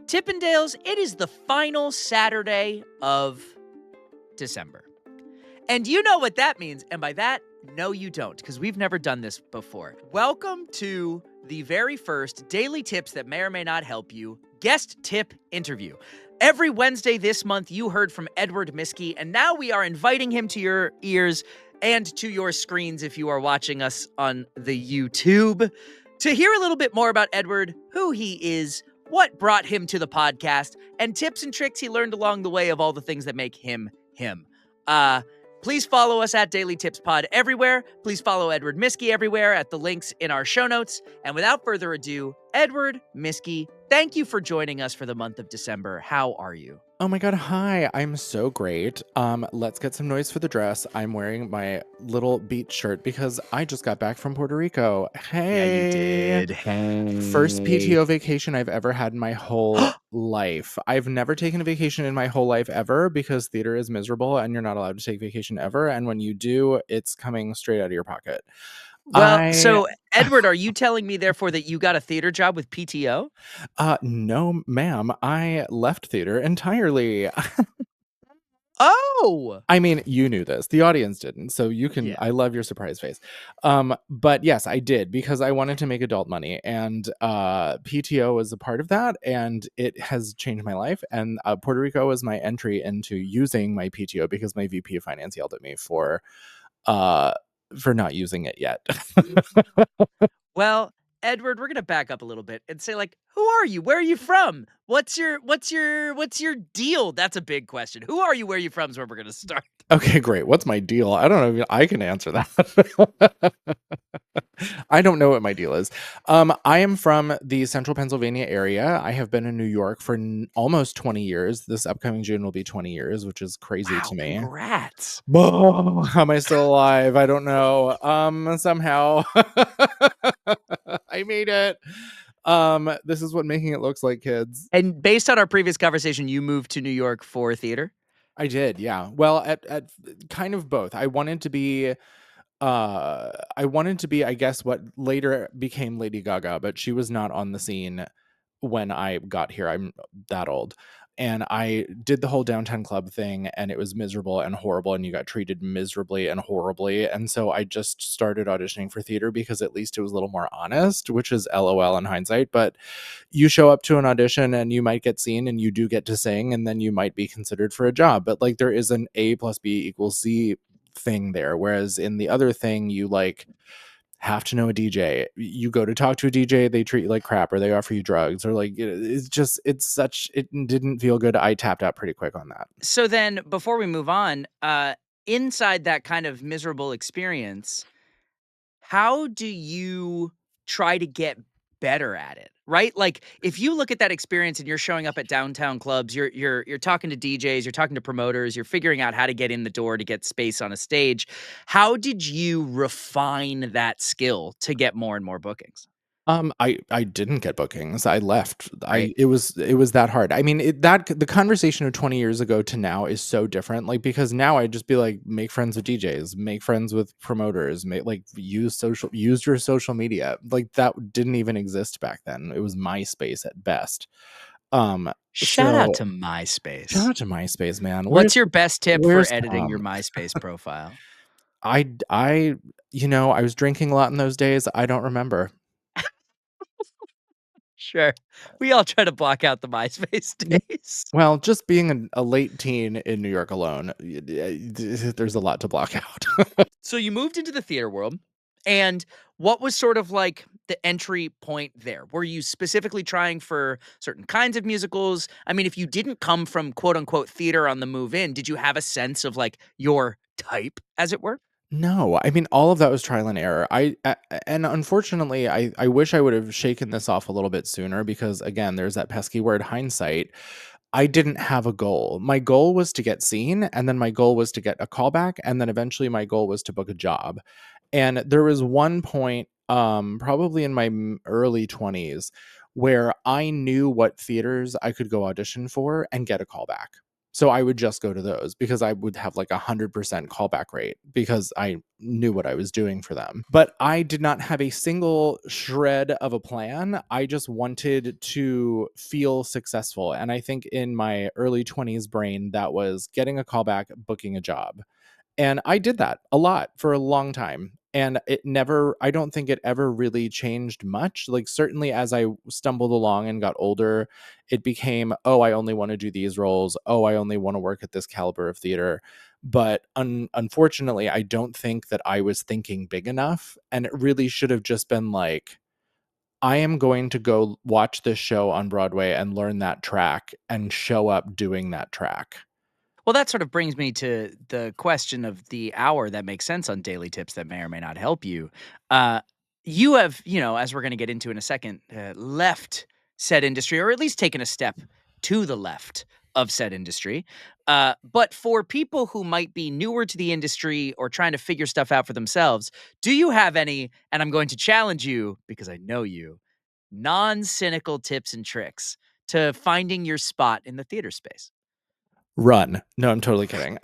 Tippendales, it is the final Saturday of December. And you know what that means. And by that, no, you don't, because we've never done this before. Welcome to the very first Daily Tips that may or may not help you guest tip interview. Every Wednesday this month, you heard from Edward Miskie, and now we are inviting him to your ears and to your screens if you are watching us on the YouTube to hear a little bit more about Edward, who he is, what brought him to the podcast, and tips and tricks he learned along the way of all the things that make him him. Please follow us at Daily Tips Pod everywhere. Please follow Edward Miskie everywhere at the links in our show notes. And without further ado, Edward Miskie, thank you for joining us for the month of December. How are you? Oh my god, hi. I'm so great. Let's get some noise for the dress. I'm wearing my little beach shirt because I just got back from Puerto Rico. Hey. Yeah, you did. Hey. First PTO vacation I've ever had in my whole life. I've never taken a vacation in my whole life ever because theater is miserable and you're not allowed to take vacation ever. And when you do, it's coming straight out of your pocket. Well, so Edward, are you telling me therefore that you got a theater job with PTO? No, ma'am. I left theater entirely. Oh! I mean, you knew this. The audience didn't. So you can, Yeah. I love your surprise face. But yes, I did because I wanted to make adult money and PTO was a part of that and it has changed my life. And Puerto Rico was my entry into using my PTO because my VP of finance yelled at me for not using it yet. Well, Edward, we're gonna back up a little bit and say, like, who are you? Where are you from? What's your deal? That's a big question. Who are you? Where are you from? Is where we're gonna start. Okay, great. What's my deal? I don't know if I can answer that. I don't know what my deal is. I am from the central Pennsylvania area. I have been in New York for almost 20 years. This upcoming June will be 20 years, which is crazy to me. Congrats. Whoa, how am I still alive? I don't know. Somehow I made it. This is what making it looks like, kids. And based on our previous conversation, you moved to New York for theater? I did, yeah. Well, at kind of both. I wanted to be, I guess, what later became Lady Gaga, but she was not on the scene when I got here. I'm that old. And I did the whole downtown club thing and it was miserable and horrible and you got treated miserably and horribly. And so I just started auditioning for theater because at least it was a little more honest, which is LOL in hindsight. But you show up to an audition and you might get seen and you do get to sing and then you might be considered for a job. But like there is an A plus B equals C thing there. Whereas in the other thing, you like have to know a DJ. You go to talk to a DJ, they treat you like crap or they offer you drugs or like it didn't feel good. I tapped out pretty quick on that. So then before we move on, inside that kind of miserable experience, how do you try to get better at it? Right? Like if you look at that experience and you're showing up at downtown clubs, you're talking to DJs, you're talking to promoters, you're figuring out how to get in the door to get space on a stage. How did you refine that skill to get more and more bookings? I didn't get bookings. I left. Right. It was that hard. I mean, the conversation of 20 years ago to now is so different. Like because now I'd just be like, make friends with DJs, make friends with promoters, use your social media. Like that didn't even exist back then. It was MySpace at best. Shout out to MySpace. Shout out to MySpace, man. What's your best tip for where's editing your MySpace profile? I I was drinking a lot in those days. I don't remember. Sure. We all try to block out the MySpace days. Well, just being a late teen in New York alone, there's a lot to block out. So you moved into the theater world, and what was sort of like the entry point there? Were you specifically trying for certain kinds of musicals? I mean, if you didn't come from quote unquote theater on the move in, did you have a sense of like your type, as it were? No, I mean, all of that was trial and error. And unfortunately, I wish I would have shaken this off a little bit sooner because, again, there's that pesky word hindsight. I didn't have a goal. My goal was to get seen, and then my goal was to get a callback, and then eventually my goal was to book a job. And there was one point, probably in my early 20s, where I knew what theaters I could go audition for and get a callback. So I would just go to those because I would have like 100% callback rate because I knew what I was doing for them. But I did not have a single shred of a plan. I just wanted to feel successful. And I think in my early 20s brain, that was getting a callback, booking a job. And I did that a lot for a long time. And I don't think it ever really changed much. Like, certainly as I stumbled along and got older, it became, oh, I only want to do these roles. Oh, I only want to work at this caliber of theater. But unfortunately, I don't think that I was thinking big enough. And it really should have just been like, I am going to go watch this show on Broadway and learn that track and show up doing that track. Well, that sort of brings me to the question of the hour that makes sense on daily tips that may or may not help you. Uh, you have, as we're going to get into in a second, left said industry, or at least taken a step to the left of said industry. But for people who might be newer to the industry or trying to figure stuff out for themselves, do you have any, and I'm going to challenge you because I know you, non-cynical tips and tricks to finding your spot in the theater space? Run. No, I'm totally kidding.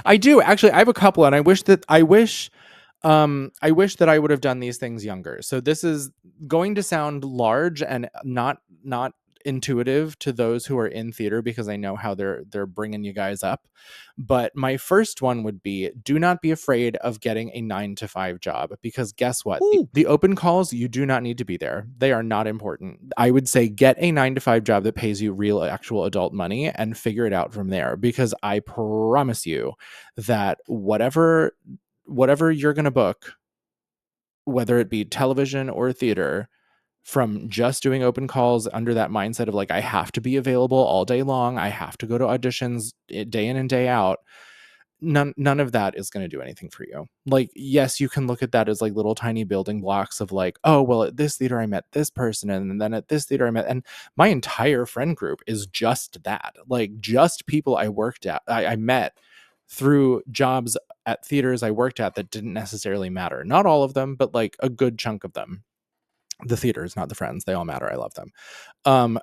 I do actually. I have a couple, and I wish that I would have done these things younger. So this is going to sound large and not intuitive to those who are in theater because I know how they're bringing you guys up. But my first one would be, do not be afraid of getting a 9 to 5 job, because guess what? Ooh. The open calls, you do not need to be there. They are not important. I would say get a 9 to 5 job that pays you real actual adult money and figure it out from there, because I promise you that whatever you're going to book, whether it be television or theater, from just doing open calls under that mindset of like, I have to be available all day long, I have to go to auditions day in and day out, none of that is going to do anything for you. Like, yes, you can look at that as like little tiny building blocks of like, oh, well, at this theater I met this person, and then at this theater I met, and my entire friend group is just that, like, just people I met through jobs at theaters I worked at that didn't necessarily matter. Not all of them, but like a good chunk of them. The theaters, not the friends, they all matter. I love them. um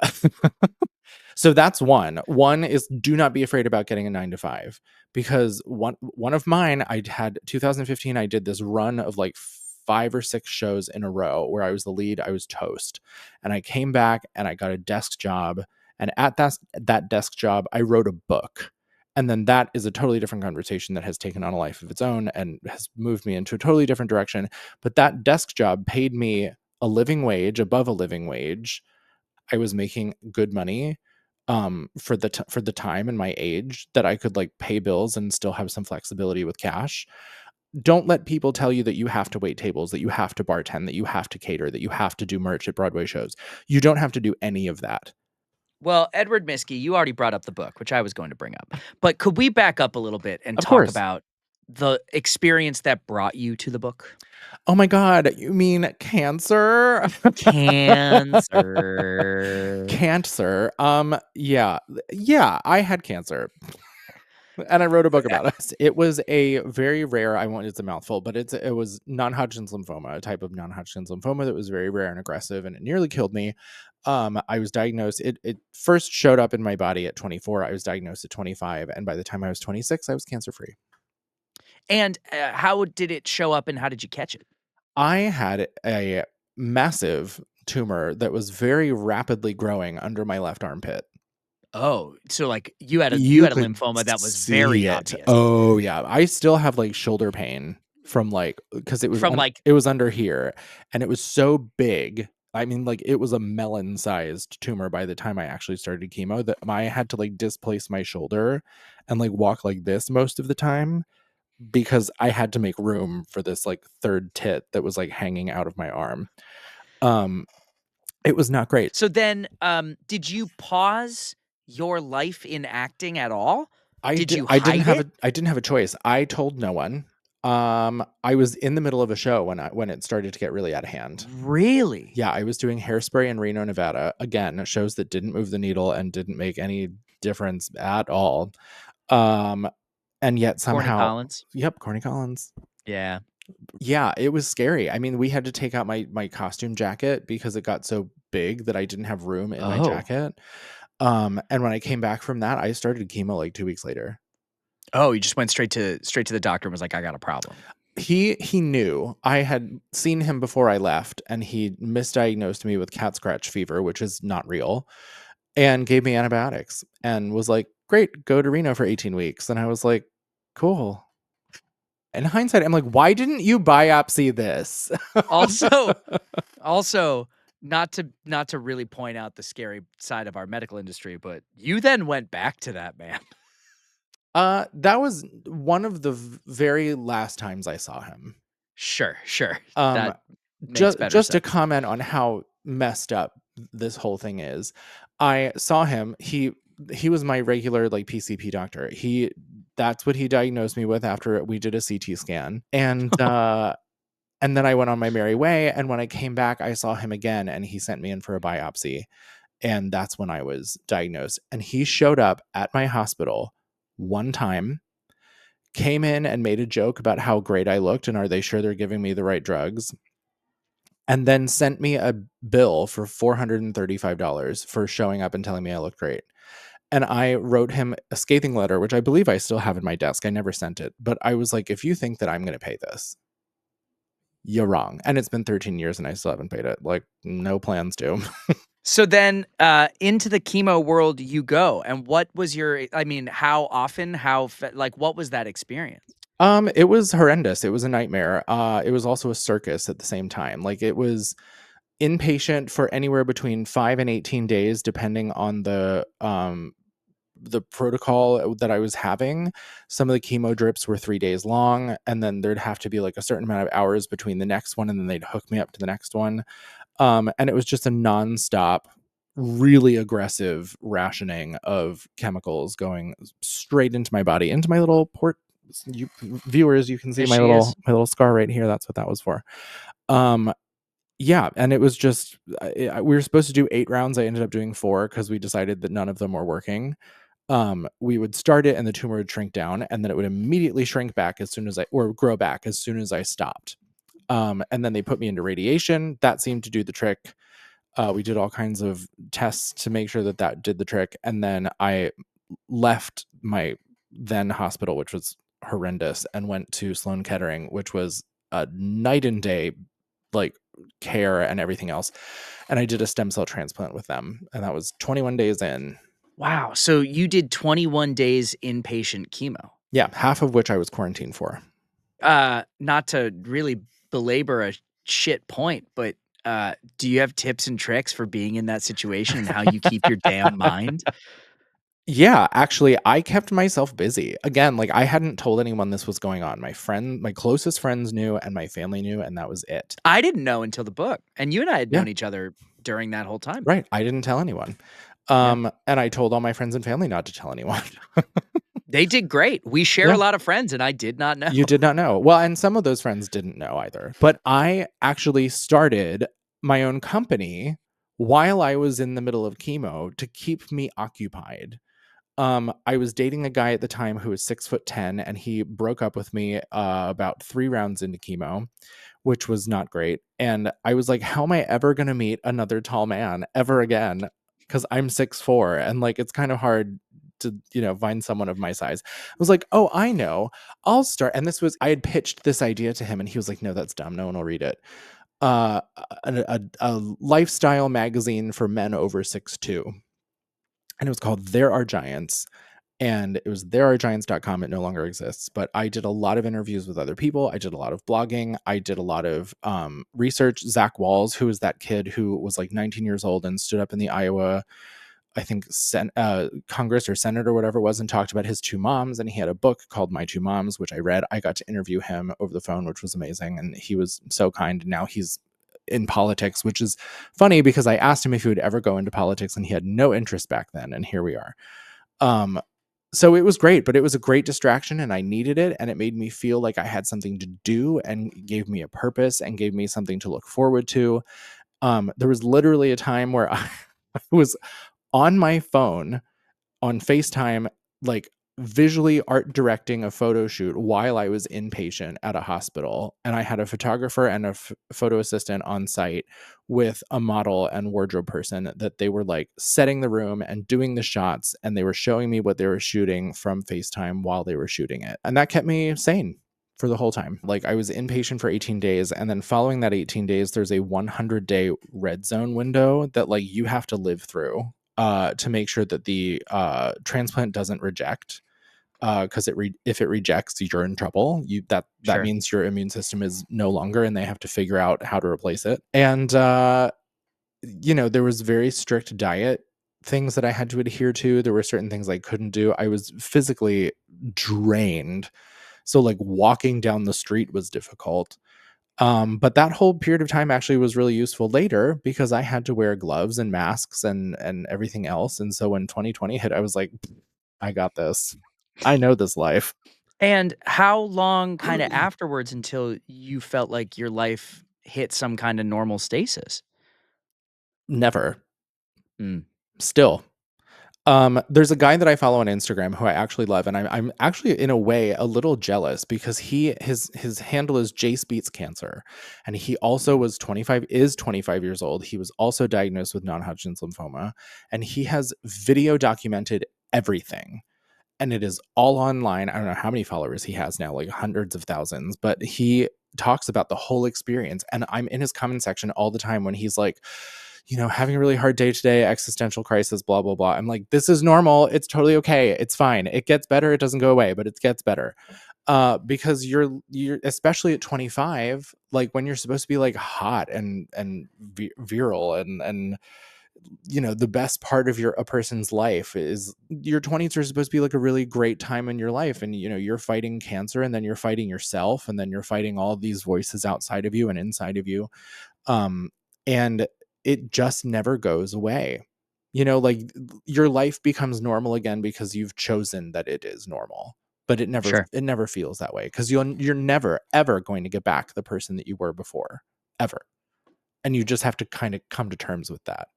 So that's one. One is, do not be afraid about getting a 9 to 5, because one of mine, I had 2015. I did this run of like 5 or 6 shows in a row where I was the lead. I was toast, and I came back and I got a desk job. And at that desk job, I wrote a book. And then that is a totally different conversation that has taken on a life of its own and has moved me into a totally different direction. But that desk job paid me a living wage, above a living wage. I was making good money for the time and my age that I could like pay bills and still have some flexibility with cash. Don't let people tell you that you have to wait tables, that you have to bartend, that you have to cater, that you have to do merch at Broadway shows. You don't have to do any of that. Well, Edward Miskie, you already brought up the book, which I was going to bring up. But could we back up a little bit and Of talk course. about the experience that brought you to the book? Oh my God, you mean cancer? Cancer. Cancer. Yeah, I had cancer. And I wrote a book about it. It was a very rare, I won't, it's a mouthful, but it was non-Hodgkin's lymphoma, a type of non-Hodgkin's lymphoma that was very rare and aggressive, and it nearly killed me. I was diagnosed, it first showed up in my body at 24. I was diagnosed at 25, and by the time I was 26, I was cancer-free. And how did it show up and how did you catch it? I had a massive tumor that was very rapidly growing under my left armpit. Oh, so like you had a You could lymphoma that was see very it. obvious. Oh, yeah. I still have, like, shoulder pain from, like, because From like, it was under here, and it was so big. I mean, like, it was a melon-sized tumor by the time I actually started chemo, that I had to, like, displace my shoulder and, like, walk like this most of the time, because I had to make room for this, like, 3rd tit that was, like, hanging out of my arm. Um, it was not great. so then did you pause your life in acting at all? Did you hide it? I didn't have a choice. I told no one. I was in the middle of a show when it started to get really out of hand. Really? Yeah, I was doing Hairspray in Reno, Nevada. Again, shows that didn't move the needle and didn't make any difference at all. Um, and yet Corny somehow, Collins? yep, Corny Collins. Yeah. Yeah, it was scary. I mean, we had to take out my costume jacket because it got so big that I didn't have room in my Oh. jacket. And when I came back from that, I started chemo like 2 weeks later. Oh, you just went straight to the doctor and was like, "I got a problem." He knew. I had seen him before I left, and he misdiagnosed me with cat scratch fever, which is not real, and gave me antibiotics and was like, "Great, go to Reno for 18 weeks." And I was like, "Cool." In hindsight, I'm like, "Why didn't you biopsy this?" Also, not to really point out the scary side of our medical industry, but you then went back to that man. That was one of the very last times I saw him. Sure. Um, That makes better just to sense. comment on how messed up this whole thing is, I saw him. He was my regular like PCP doctor. That's what he diagnosed me with after we did a CT scan, and then I went on my merry way. And when I came back, I saw him again, and he sent me in for a biopsy, and that's when I was diagnosed. And he showed up at my hospital one time, came in and made a joke about how great I looked and are they sure they're giving me the right drugs, and then sent me a bill for $435 for showing up and telling me I looked great. And I wrote him a scathing letter, which I believe I still have in my desk. I never sent it, but I was like, if you think that I'm going to pay this, you're wrong. And it's been 13 years and I still haven't paid it. Like, no plans to. So then, into the chemo world you go, and what was how often, like, what was that experience? It was horrendous. It was a nightmare. It was also a circus at the same time. Like, it was inpatient for anywhere between 5 and 18 days, depending on the protocol that I was having. Some of the chemo drips were 3 days long, and then there'd have to be like a certain amount of hours between the next one, and then they'd hook me up to the next one. And it was just a nonstop, really aggressive rationing of chemicals going straight into my body, into my little port. You viewers, you can see There my she is. little scar right here. That's what that was for. Um, yeah, and it was just we were supposed to do 8 rounds. I ended up doing 4 because we decided that none of them were working. We would start it and the tumor would shrink down, and then it would immediately shrink back as soon as or grow back as soon as I stopped. And then they put me into radiation. That seemed to do the trick. We did all kinds of tests to make sure that that did the trick. And then I left my then hospital, which was horrendous, and went to Sloan Kettering, which was a night and day, like, care and everything else. And I did a stem cell transplant with them. And that was 21 days in. Wow, so you did 21 days inpatient chemo. Yeah, half of which I was quarantined for. Not to really belabor a shit point, but, do you have tips and tricks for being in that situation and how you keep your damn mind? Yeah, actually, I kept myself busy. Again, like, I hadn't told anyone this was going on. My closest friends knew and my family knew, and that was it. I didn't know until the book, and you and I had Yeah, known each other during that whole time. right. I didn't tell anyone. Yeah. And I told all my friends and family not to tell anyone. They did great. We share a Yeah, lot of friends, and I did not know. you did not know. Well, and some of those friends didn't know either. But I actually started my own company while I was in the middle of chemo to keep me occupied. I was dating a guy at the time who was 6'10", and he broke up with me about 3 rounds into chemo, which was not great. And I was like, how am I ever going to meet another tall man ever again? Because I'm 6'4", and like it's kind of hard to find someone of my size. I was like, oh, I know, I'll start. And I had pitched this idea to him, and he was like, no, that's dumb, no one will read it. uh a lifestyle magazine for men over 6'2", and it was called There Are Giants. And it was therearegiants.com. It no longer exists, but I did a lot of interviews with other people. I did a lot of blogging. I did a lot of research. Zach Walls, who was that kid who was like 19 years old and stood up in the Iowa, I think, Congress or Senate or whatever it was, and talked about his 2 moms. And he had a book called My 2 Moms, which I read. I got to interview him over the phone, which was amazing. And he was so kind. Now he's in politics, which is funny because I asked him if he would ever go into politics, and he had no interest back then. And here we are. Um, so it was great, but it was a great distraction, and I needed it, and it made me feel like I had something to do and gave me a purpose and gave me something to look forward to. There was literally a time where I was on my phone on FaceTime, like visually art directing a photo shoot while I was inpatient at a hospital. And I had a photographer and a photo assistant on site with a model and wardrobe person that they were like setting the room and doing the shots. And they were showing me what they were shooting from FaceTime while they were shooting it. And that kept me sane for the whole time. Like I was inpatient for 18 days. And then following that 18 days, there's a 100-day red zone window that like you have to live through to make sure that the transplant doesn't reject. Because if it rejects, you're in trouble. That Sure. means your immune system is no longer, and they have to figure out how to replace it. And there was very strict diet things that I had to adhere to. There were certain things I couldn't do. I was physically drained, so like walking down the street was difficult. But that whole period of time actually was really useful later because I had to wear gloves and masks and everything else. And so when 2020 hit, I was like, I got this. I know this life. And how long kind of afterwards until you felt like your life hit some kind of normal stasis? Never. Mm, Still. There's a guy that I follow on Instagram who I actually love, and I'm actually in a way a little jealous because his handle is Jace Beats Cancer, and he also is 25 years old. He was also diagnosed with non-Hodgkin's lymphoma, and he has video documented everything. And it is all online. I don't know how many followers he has now, like hundreds of thousands, but he talks about the whole experience. And I'm in his comment section all the time when he's like, having a really hard day today, existential crisis, blah, blah, blah. I'm like, this is normal. It's totally okay. It's fine. It gets better. It doesn't go away, but it gets better. Because you're especially at 25, like when you're supposed to be like hot and virile and the best part of a person's life is your 20s are supposed to be like a really great time in your life, and you're fighting cancer, and then you're fighting yourself, and then you're fighting all these voices outside of you and inside of you, and it just never goes away. Like your life becomes normal again because you've chosen that it is normal, but sure. it never feels that way because you're never ever going to get back the person that you were before, ever. And you just have to kind of come to terms with that.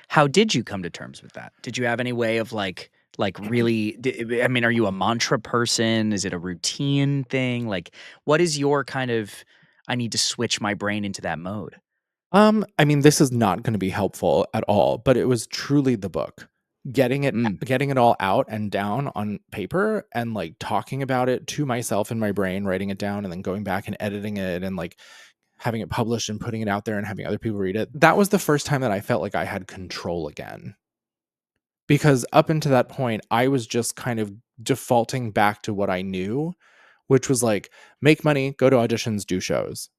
How did you come to terms with that? Did you have any way of really I mean, are you a mantra person? Is it a routine thing? Like, what is your kind of, I need to switch my brain into that mode? I mean, this is not going to be helpful at all, but it was truly the book. Mm. Getting it all out and down on paper and like talking about it to myself in my brain, writing it down and then going back and editing it and like having it published and putting it out there and having other people read it. That was the first time that I felt like I had control again. Because up until that point, I was just kind of defaulting back to what I knew, which was like make money, go to auditions, do shows.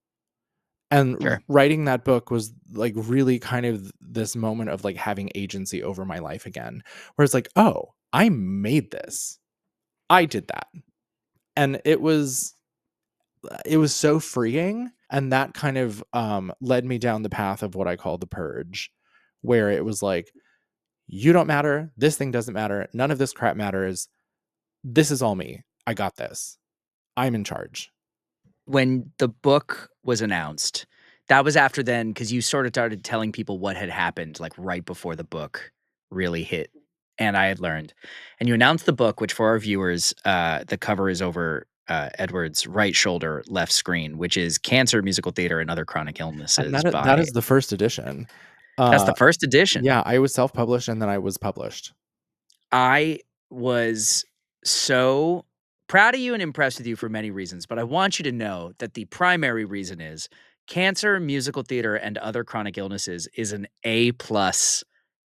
And Sure. writing that book was like really kind of this moment of like having agency over my life again, where it's like, oh, I made this. I did that. And it was so freeing. And that kind of led me down the path of what I call the purge, where it was like, you don't matter. This thing doesn't matter. None of this crap matters. This is all me. I got this. I'm in charge. When the book was announced, that was after then, because you sort of started telling people what had happened, like, right before the book really hit, and I had learned. And you announced the book, which for our viewers, the cover is over, Edward's right shoulder, left screen, which is Cancer, Musical Theater, and Other Chronic And Illnesses that by is the first edition. that's the Uh, first edition. yeah, I was self-published and then I was published. I was so proud of you and impressed with you for many reasons, but I want you to know that the primary reason is Cancer, Musical Theater, and Other Chronic Illnesses is an A+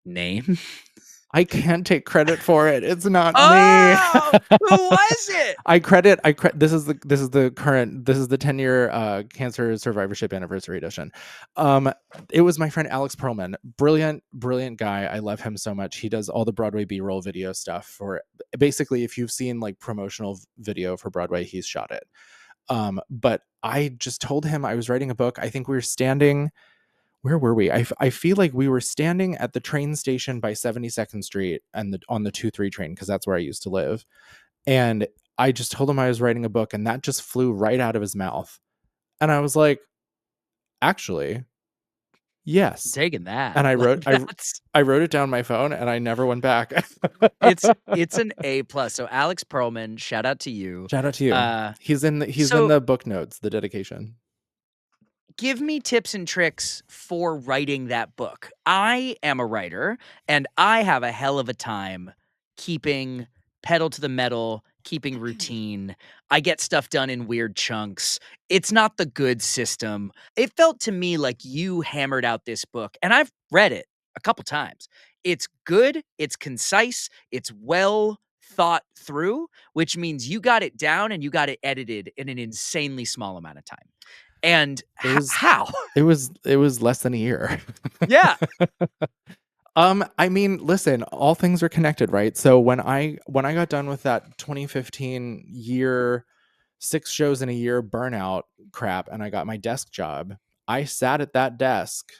name. I can't take credit for it. It's not me. Oh, who was it? This is the 10-year cancer survivorship anniversary edition. It was my friend Alex Perlman. Brilliant guy. I love him so much. He does all the Broadway B-roll video stuff for basically if you've seen like promotional video for Broadway, he's shot it. But I just told him I was writing a book. I think we were standing, where were we? I feel like we were standing at the train station by 72nd Street and on the 2-3 train, because that's where I used to live. And I just told him I was writing a book, and that just flew right out of his mouth. And I was like, actually, I'm Yes. taking that. And I Like wrote that's I wrote it down on my phone and I never went back. it's an A plus. So Alex Perlman, shout out to you. Shout out to you. Uh, He's in so the book notes, the dedication. give me tips and tricks for writing that book. I am a writer and I have a hell of a time keeping pedal to the metal, keeping routine. I get stuff done in weird chunks. It's not the good system. It felt to me like you hammered out this book, and I've read it a couple times. It's good, it's concise, it's well thought through, which means you got it down and you got it edited in an insanely small amount of time. And It was how? it was less than a year. Yeah. I mean, listen, all things are connected, right? So when I got done with that 2015 year, 6 shows in a year burnout crap, and I got my desk job, I sat at that desk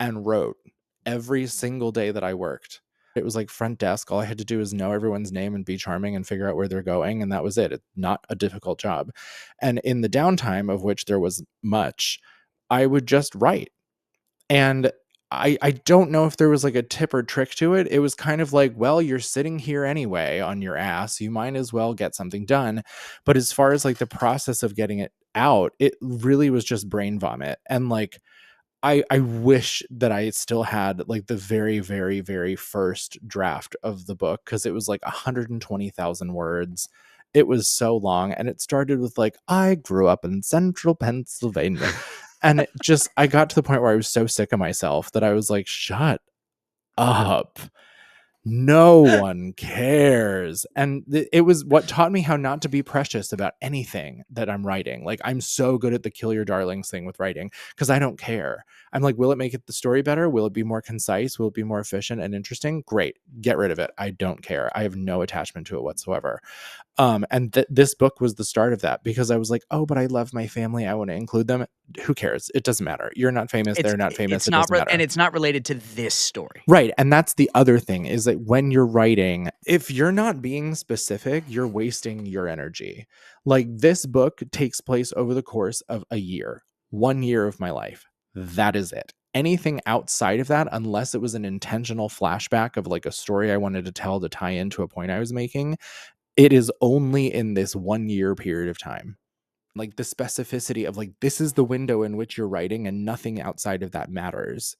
and wrote every single day that I worked. It was like front desk. All I had to do was know everyone's name and be charming and figure out where they're going, and that was it. It's not a difficult job. And in the downtime, of which there was much, I would just write. And I don't know if there was like a tip or trick to it. It was kind of like, well, you're sitting here anyway on your ass. You might as well get something done. But as far as like the process of getting it out, it really was just brain vomit. And like I wish that I still had like the very, very, very first draft of the book, because it was like 120,000 words. It was so long, and it started with like, I grew up in central Pennsylvania. And it just, I got to the point where I was so sick of myself that I was like, shut up. No one cares. And it was what taught me how not to be precious about anything that I'm writing. Like, I'm so good at the kill your darlings thing with writing because I don't care. I'm like, will it make it the story better? Will it be more concise? Will it be more efficient and interesting? Great. Get rid of it. I don't care. I have no attachment to it whatsoever. And this book was the start of that, because I was like, oh, but I love my family. I want to include them. Who cares? It doesn't matter. You're not famous. It's They're not famous. it's It not doesn't re and matter. it's not related to this story. Right. And that's the other thing, is that when you're writing, if you're not being specific, you're wasting your energy. Like, this book takes place over the course of a year, 1 year of my life. That is it. Anything outside of that, unless it was an intentional flashback of like a story I wanted to tell to tie into a point I was making, it is only in this 1 year period of time. Like, the specificity of like, this is the window in which you're writing and nothing outside of that matters.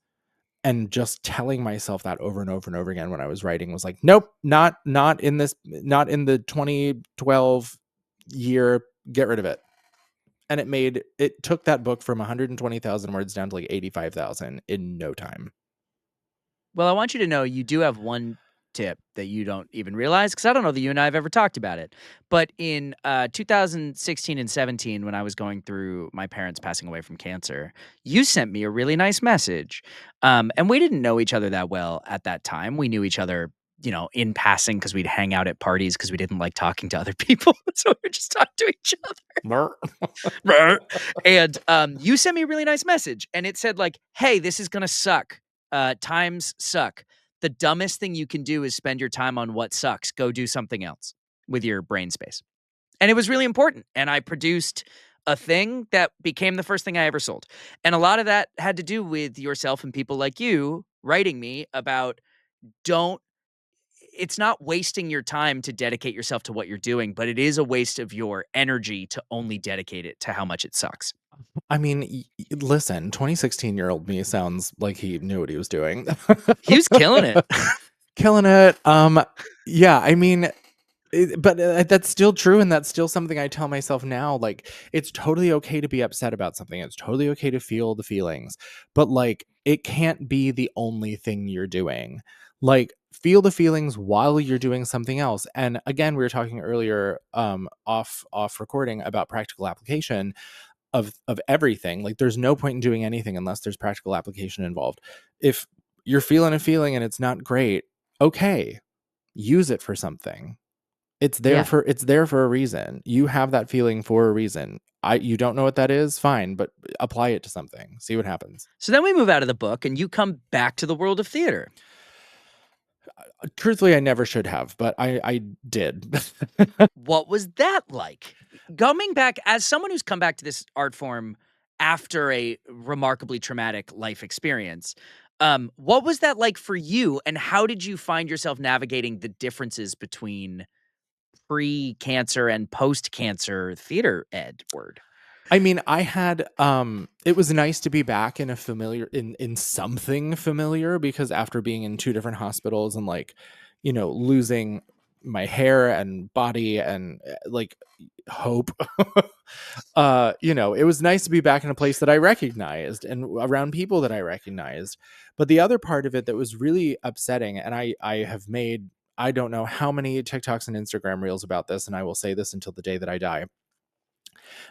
And just telling myself that over and over and over again when I was writing was like, nope, not in this, not in the 2012 year. Get rid of it. And it took that book from 120,000 words down to like 85,000 in no time. Well, I want you to know you do have one tip that you don't even realize, because I don't know that you and I have ever talked about it. But in 2016 and 17, when I was going through my parents passing away from cancer, you sent me a really nice message. And we didn't know each other that well at that time. We knew each other, in passing, because we'd hang out at parties because we didn't like talking to other people. So we would just talk to each other. And you sent me a really nice message, and it said like, hey, this is gonna suck. Times suck. The dumbest thing you can do is spend your time on what sucks. Go do something else with your brain space. And it was really important. And I produced a thing that became the first thing I ever sold. And a lot of that had to do with yourself and people like you writing me about, don't it's not wasting your time to dedicate yourself to what you're doing, but it is a waste of your energy to only dedicate it to how much it sucks. I mean, listen, 2016-year-old me sounds like he knew what he was doing. He was killing it. Killing it. Yeah, I mean, but that's still true, and that's still something I tell myself now. Like, it's totally okay to be upset about something. It's totally okay to feel the feelings, but like, it can't be the only thing you're doing. Like, feel the feelings while you're doing something else. And again, we were talking earlier, off recording, about practical application of everything. Like, there's no point in doing anything unless there's practical application involved. If you're feeling a feeling and it's not great, okay, use it for something. It's there Yeah. for a reason. You have that feeling for a reason. You don't know what that is, fine, but apply it to something. See what happens. So then we move out of the book and you come back to the world of theater. Truthfully, I never should have, but I did. What was that like? Coming back as someone who's come back to this art form after a remarkably traumatic life experience. What was that like for you, and how did you find yourself navigating the differences between pre-cancer and post-cancer theater ed word? I mean, I had it was nice to be back in a familiar in something familiar, because after being in two different hospitals and like, losing my hair and body and like hope, it was nice to be back in a place that I recognized and around people that I recognized. But the other part of it that was really upsetting, and I have made, I don't know how many TikToks and Instagram reels about this, and I will say this until the day that I die.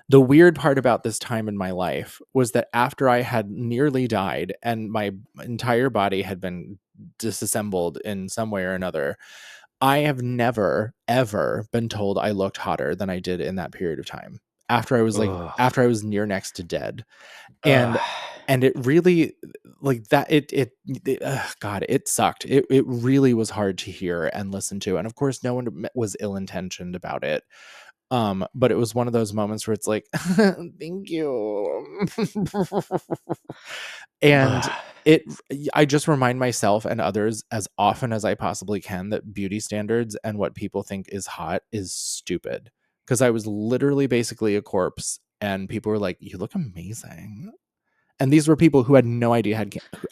The weird part about this time in my life was that after I had nearly died and my entire body had been disassembled in some way or another, I have never, ever been told I looked hotter than I did in that period of time. Ugh. After I was near next to dead. And Ugh. and it really, like that, God, it sucked. It really was hard to hear and listen to. And of course, no one was ill intentioned about it. But it was one of those moments where it's like, thank you. And Ugh. it I just remind myself and others as often as I possibly can that beauty standards and what people think is hot is stupid. Because I was literally basically a corpse, and people were like, you look amazing. And these were people who had no idea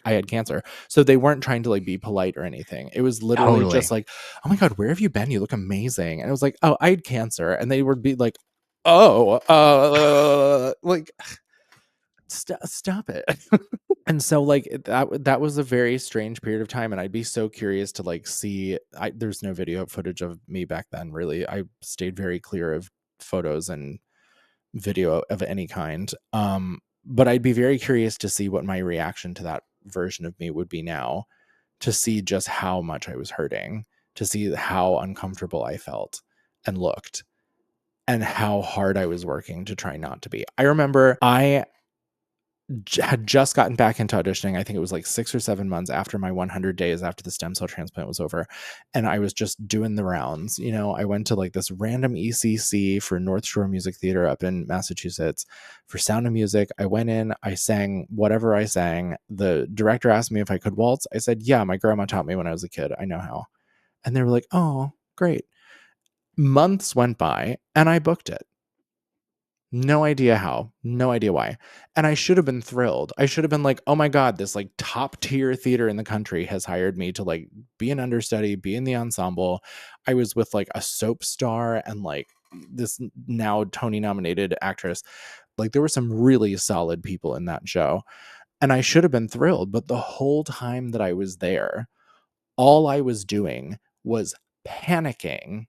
I had cancer. So they weren't trying to like be polite or anything. It was literally Totally. just like, "Oh my god, where have you been? You look amazing." And it was like, "Oh, I had cancer." And they would be like, "Oh, like stop it." And so like that was a very strange period of time, and I'd be so curious to like see, there's no video footage of me back then really. I stayed very clear of photos and video of any kind. But I'd be very curious to see what my reaction to that version of me would be now, to see just how much I was hurting, to see how uncomfortable I felt and looked, and how hard I was working to try not to be. I remember I had just gotten back into auditioning. I think it was like 6 or 7 months after my 100 days after the stem cell transplant was over. And I was just doing the rounds. I went to like this random ECC for North Shore Music Theater up in Massachusetts for Sound of Music. I went in, I sang whatever I sang. The director asked me if I could waltz. I said, yeah, my grandma taught me when I was a kid. I know how. And they were like, oh, great. Months went by and I booked it. No idea how, no idea why. And I should have been thrilled. I should have been like, "Oh my god, this like top tier theater in the country has hired me to like be an understudy, be in the ensemble." I was with like a soap star and like this now Tony nominated actress. Like there were some really solid people in that show, and I should have been thrilled, but the whole time that I was there, all I was doing was panicking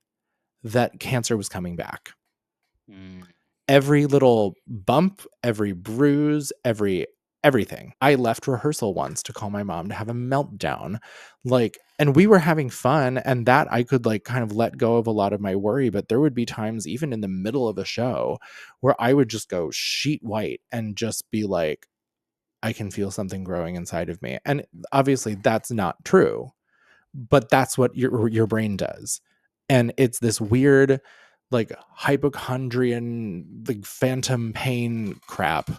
that cancer was coming back. Mm. Every little bump, every bruise, everything. I left rehearsal once to call my mom to have a meltdown. Like, and we were having fun, and that I could like kind of let go of a lot of my worry, but there would be times even in the middle of a show where I would just go sheet white and just be like, I can feel something growing inside of me. And obviously that's not true, but that's what your brain does. And it's this weird like hypochondrian like phantom pain crap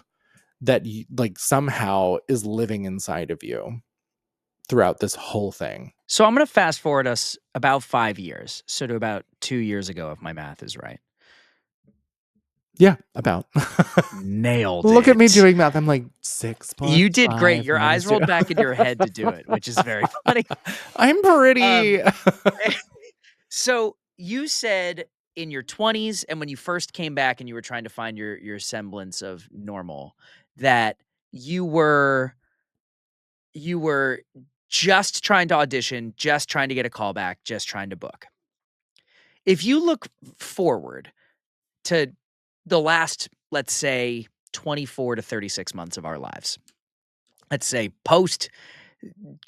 that like somehow is living inside of you throughout this whole thing. So I'm gonna fast forward us about 5 years, so to about 2 years ago, if my math is right. Yeah, about. Nailed Look at me it. doing math. I'm like 6 plus You did great. 5 Your eyes minus 2. rolled back in your head to do it, which is very funny. I'm Um, pretty. so you said in your 20s and when you first came back and you were trying to find your semblance of normal, that you were you were just trying to audition, just trying to get a callback, just trying to book. If you look forward to the last, let's say, 24 to 36 months of our lives, let's say post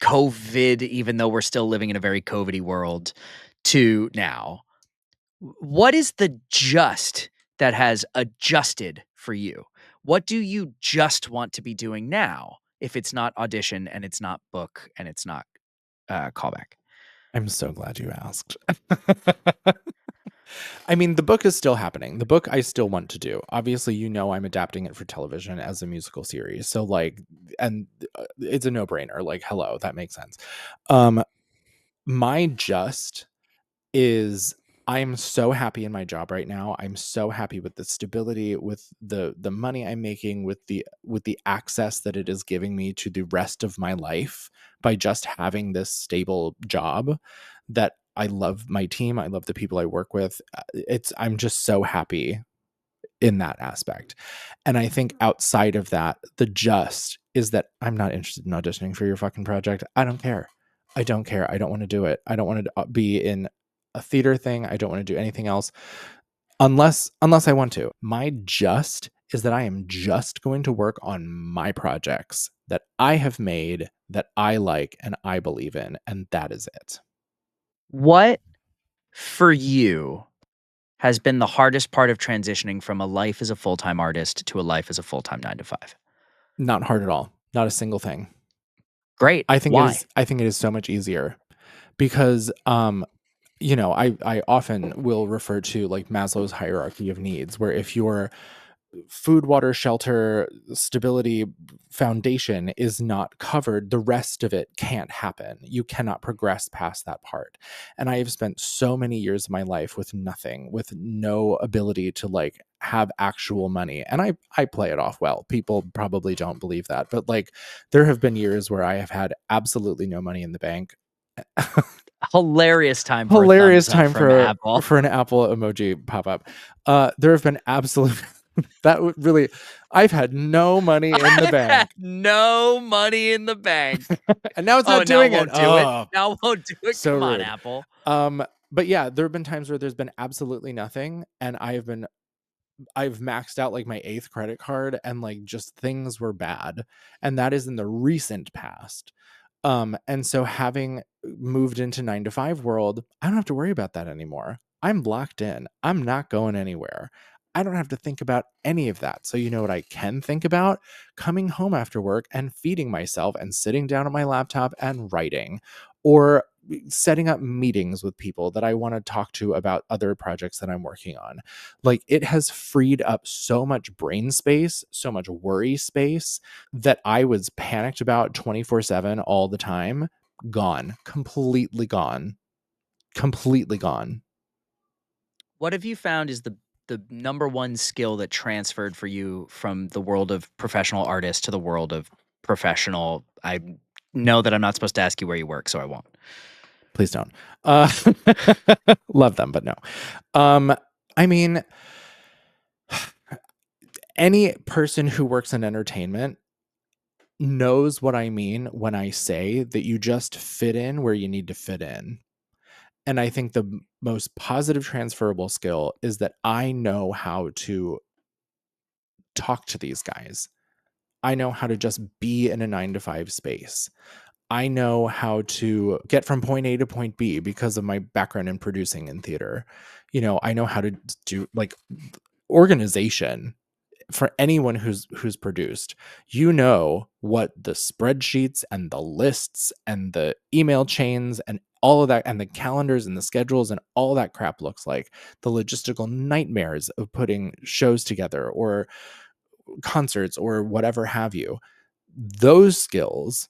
COVID, even though we're still living in a very COVID-y world, to now, what is the just that has adjusted for you? What do you just want to be doing now if it's not audition and it's not book and it's not callback? I'm so glad you asked. I mean, the book is still happening. The book I still want to do. Obviously, I'm adapting it for television as a musical series. So like, and it's a no-brainer. Like, hello, that makes sense. Um, my just is I'm so happy in my job right now. I'm so happy with the stability, with the money I'm making, with the access that it is giving me to the rest of my life by just having this stable job, that I love my team, I love the people I work with. I'm just so happy in that aspect. And I think outside of that, the just is that I'm not interested in auditioning for your fucking project. I don't care. I don't care. I don't want to do it. I don't want to be in a theater thing. I don't want to do anything else unless I want to. My just is that I am just going to work on my projects that I have made, that I like and I believe in, and that is it. What for you has been the hardest part of transitioning from a life as a full-time artist to a life as a full-time 9 to 5? Not hard at all. Not a single thing. Great. Why? I think it is so much easier because I often will refer to like Maslow's hierarchy of needs, where if your food, water, shelter, stability foundation is not covered, the rest of it can't happen. You cannot progress past that part. And I have spent so many years of my life with nothing, with no ability to like have actual money. And I play it off well. People probably don't believe that, but like there have been years where I have had absolutely no money in the bank. Hilarious time for a Hilarious thumbs up time from Apple. for an Apple emoji pop up. There have been absolute that would really I've had no money in the I've had bank. no money in the bank. And now it's Oh, not now doing it. won't do it. Oh, Now won't do it. so Come on, rude. Apple. But yeah, there have been times where there's been absolutely nothing, and I've maxed out like my 8th credit card, and like just things were bad. And that is in the recent past. And so having moved into 9 to 5 world, I don't have to worry about that anymore. I'm locked in. I'm not going anywhere. I don't have to think about any of that. So you know what I can think about? Coming home after work and feeding myself and sitting down at my laptop and writing, or setting up meetings with people that I want to talk to about other projects that I'm working on. Like it has freed up so much brain space, so much worry space that I was panicked about 24/7 all the time. Gone. Completely gone. Completely gone. What have you found is the number one skill that transferred for you from the world of professional artist to the world of professional? I know that I'm not supposed to ask you where you work, so I won't. Please don't. Uh love them, but no. Um I mean, any person who works in entertainment knows what I mean when I say that you just fit in where you need to fit in. And I think the most positive transferable skill is that I know how to talk to these guys. I know how to just be in a 9 to 5 space. I know how to get from point A to point B because of my background in producing and theater. I know how to do like organization. For anyone who's produced, what the spreadsheets and the lists and the email chains and all of that and the calendars and the schedules and all that crap looks like, the logistical nightmares of putting shows together or concerts or whatever have you. Those skills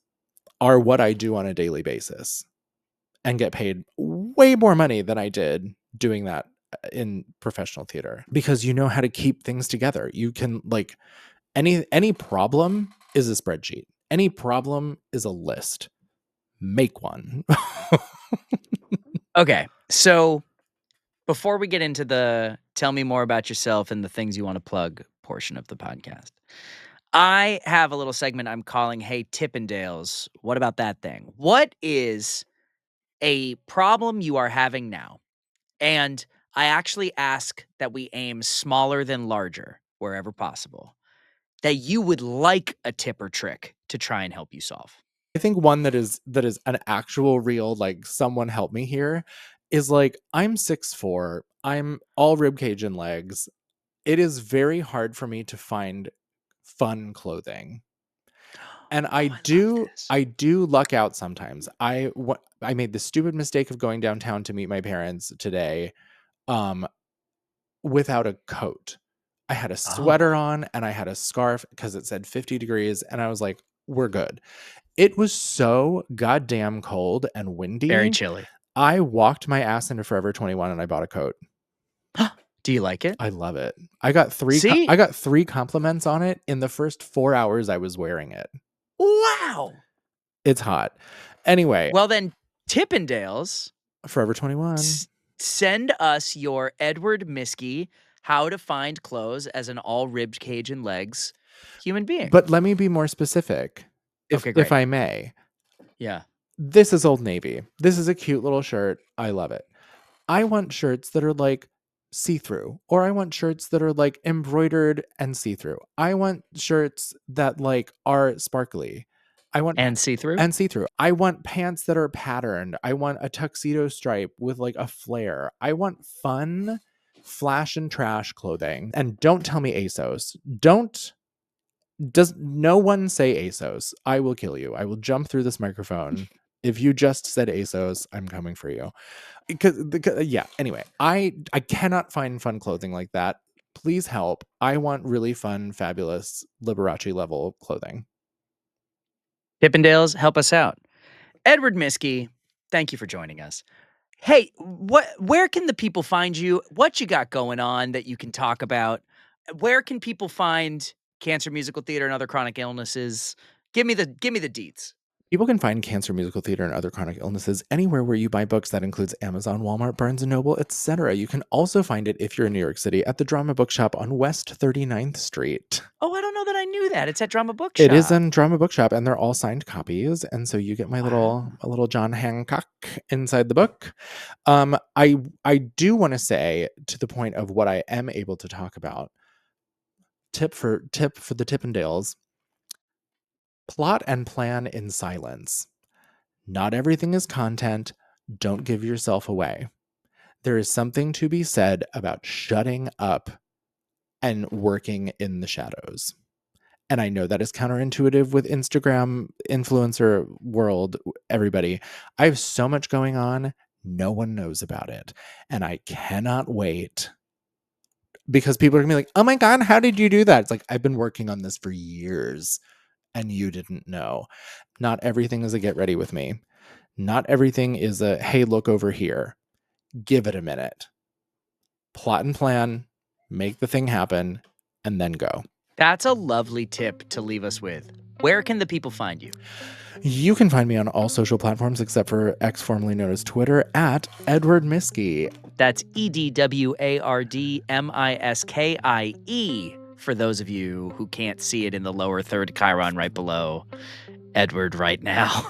are what I do on a daily basis and get paid way more money than I did doing that in professional theater, because you know how to keep things together. You can like any problem is a spreadsheet. Any problem is a list. Make one. Okay, so before we get into the tell me more about yourself and the things you want to plug portion of the podcast, I have a little segment I'm calling Hey Tippendales. What about that thing? What is a problem you are having now? And I actually ask that we aim smaller than larger wherever possible, that you would like a tip or trick to try and help you solve. I think one that is an actual real like someone help me here is like I'm 6'4". I'm all rib cage and legs. It is very hard for me to find fun clothing. And Oh, I love this. I do luck out sometimes. I made the stupid mistake of going downtown to meet my parents today. without a coat. I had a sweater on and I had a scarf because it said 50 degrees, and I was like, we're good. It was so goddamn cold and windy. Very chilly. I walked my ass into Forever 21 and I bought a coat. Do you like it? I love it. I got three compliments on it in the first 4 hours I was wearing it. Wow. It's hot. Anyway. Well, then, Tippendales. Forever 21. Send us your Edward Miskie how to find clothes as an all-ribbed Cajun legs human being. But let me be more specific, if I may. Yeah. This is Old Navy. This is a cute little shirt. I love it. I want shirts that are like see-through, or I want shirts that are like embroidered and see-through. I want shirts that like are sparkly. And see-through? And see-through. I want pants that are patterned. I want a tuxedo stripe with like a flare. I want fun, flash and trash clothing. And don't tell me ASOS. Does no one say ASOS? I will kill you. I will jump through this microphone. If you just said ASOS, I'm coming for you. Because yeah, anyway, I cannot find fun clothing like that. Please help. I want really fun, fabulous Liberace level clothing. Tippendales, help us out. Edward Miskie, thank you for joining us. Hey, where can the people find you? What you got going on that you can talk about? Where can people find Cancer Musical Theater and Other Chronic Illnesses? Give me the deets. People can find Cancer Musical Theater and Other Chronic Illnesses anywhere where you buy books. That includes Amazon, Walmart, Barnes & Noble, etc. You can also find it, if you're in New York City, at the Drama Bookshop on West 39th Street. Oh, I don't know that I knew that. It's at Drama Bookshop. It is in Drama Bookshop, and they're all signed copies. And so you get my little John Hancock inside the book. I do want to say, to the point of what I am able to talk about, tip for the Tippendales: plot and plan in silence. Not everything is content. Don't give yourself away. There is something to be said about shutting up and working in the shadows. And I know that is counterintuitive with Instagram influencer world, everybody. I have so much going on. No one knows about it. And I cannot wait, because people are going to be like, oh my God, how did you do that? It's like, I've been working on this for years and you didn't know. Not everything is a get ready with me. Not everything is a, hey, look over here. Give it a minute. Plot and plan, make the thing happen, and then go. That's a lovely tip to leave us with. Where can the people find you? You can find me on all social platforms except for X, formerly known as Twitter, at Edward Miskie. That's EDWARDMISKIE. For those of you who can't see it in the lower third chyron right below Edward right now.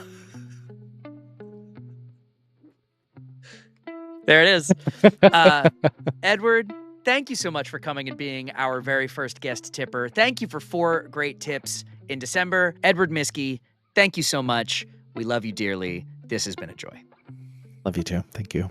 There it is. Edward, thank you so much for coming and being our very first guest tipper. Thank you for 4 great tips in December. Edward Miskie, thank you so much. We love you dearly. This has been a joy. Love you too. Thank you.